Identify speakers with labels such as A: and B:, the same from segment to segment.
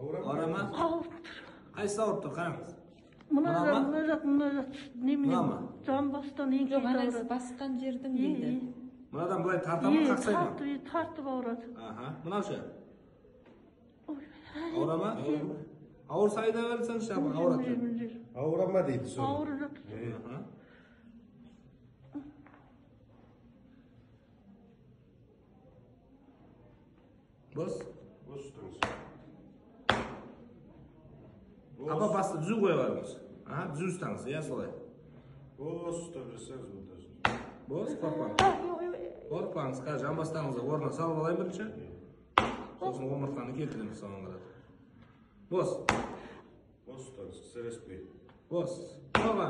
A: Ağrama? Qaysi ağrıp tur, qaramiz.
B: Mına can bastan en
C: Yok, anası baskan жердің дейді.
A: Mınadan bulay tartamı, qaqsayma?
B: Tartып ауырады.
A: Aha, mına şu. Ağrama? Ağır sayıda verirsen işte ağrıtır.
D: Ağrama deydi sonra.
B: Ауырып.
A: Bos.
D: Bos tutыңыз.
A: Tapa bastı, düzü koyuyoruz. Aha, düzü ustanız, ya solay.
D: Bos tutab жасаңыз бұнда.
A: Bos, korkmаңыз. Korkmаңыз, қазір жамбастарыңызды орнына салып алайын бірінші. Сосын омыртқаны келтіреміз соған қарап. Bos.
D: Bos tutыңыз, сіреспей.
A: Bos. Yoga.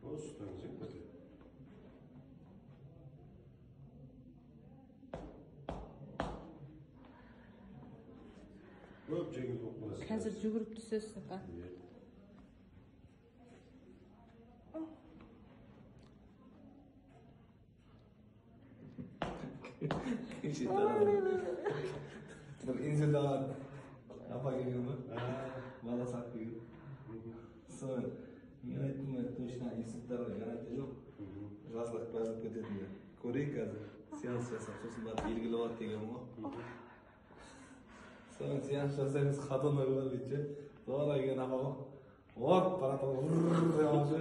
D: Bos tutыңыз, екпеді. Көп жеңіл болып қаласыз.
C: Қазір жүгіріп түсесіз ба?
A: Bir inzilde var. Apa geliyor mu? Bala sak geliyor. Sonra yönetim точно институттарда garanti жоқ. Жазылып жазып кетеді. Көрейік қазір. Сеанс жасап, сосын барып белгілі болады деген ғой. Sonra seans жасаймыз, қатыны көріп дейді. Sonra келген апаға от баратыр. Явашы.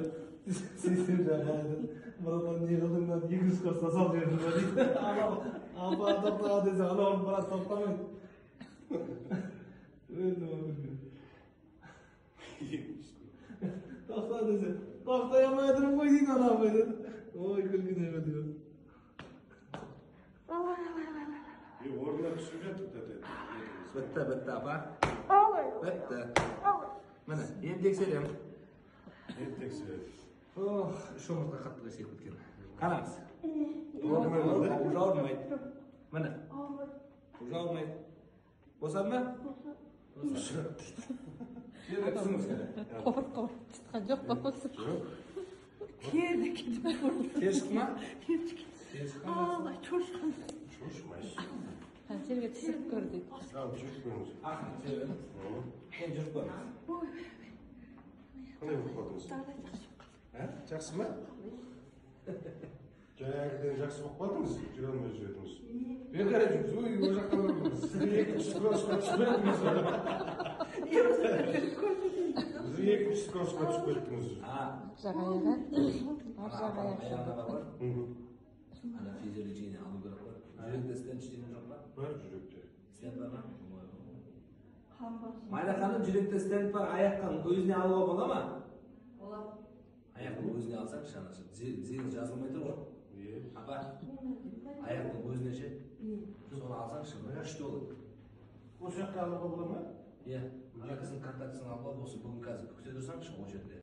A: Сесен жағайды. Братан не қылдың ба? 200 қырса сал бердім ба дейді. Апа тоқтаға десе, анауын барат тоқтамайды. Toxta dese, toxtaya olmayadırım koy deydi ana böyle. Oy külgüne ödüyor.
D: Орнына түсіп жатып деді.
A: Bitti apa. Bitti. Mana, endi tekshiryapmiz.
D: Енді тексереді.
A: Oh, shu омыртқа qattiq esib ketgan. Qaramiz. Уже olmaydi. Mana. Уже olmaydi. Bo'sadimi?
C: Қорқып тұтқан жоқ па осы?
B: Керді кетіп көрді.
A: Ters chiqma.
B: Ай, чошқан.
D: Шошымайсыз.
C: Жерге түсіп көр дейді.
D: Ал, жүріп көріңіз.
A: Ahın, çevirin. Endi жүріп ko'ramiz.
D: Қандай болып қалдыңыз? Жақсы ма? Жаңағыдан жақсы болып қалдыңыз? Жүре алмай жүретіңіз.
A: Бекер жүрсіз, ой, о жаққа бармыз.
D: Сіз 200 кроссқа түсіп кеттіңіз. Сіз 200 кроссқа түсіп кеттіңіз.
C: Жағаяға, ар жағаяқ
A: Ayağına
C: жоқ.
A: var. Ana fizyolojini alу керек бар. Жүректе стенд ештеңе жоқ па?
D: Бар жүректе.
A: Стенд бар ма?
B: Қанбас.
A: Майда ханым, жүректе стенд бар, аяқтан өзіне алуға бола ма?
B: Болады.
A: Аяқтың өзіне алсаңшы, анашы. Зейін жазылмай тұр ғой. Апа, аяқтың өзіне ше. Соны алсаңшы, күшті болады.
D: Осы жаққа алуға бола ма?
A: Иә, екісінің контактісін алуға, осы бүгін қазір күте тұрсаңшы, ол жерде.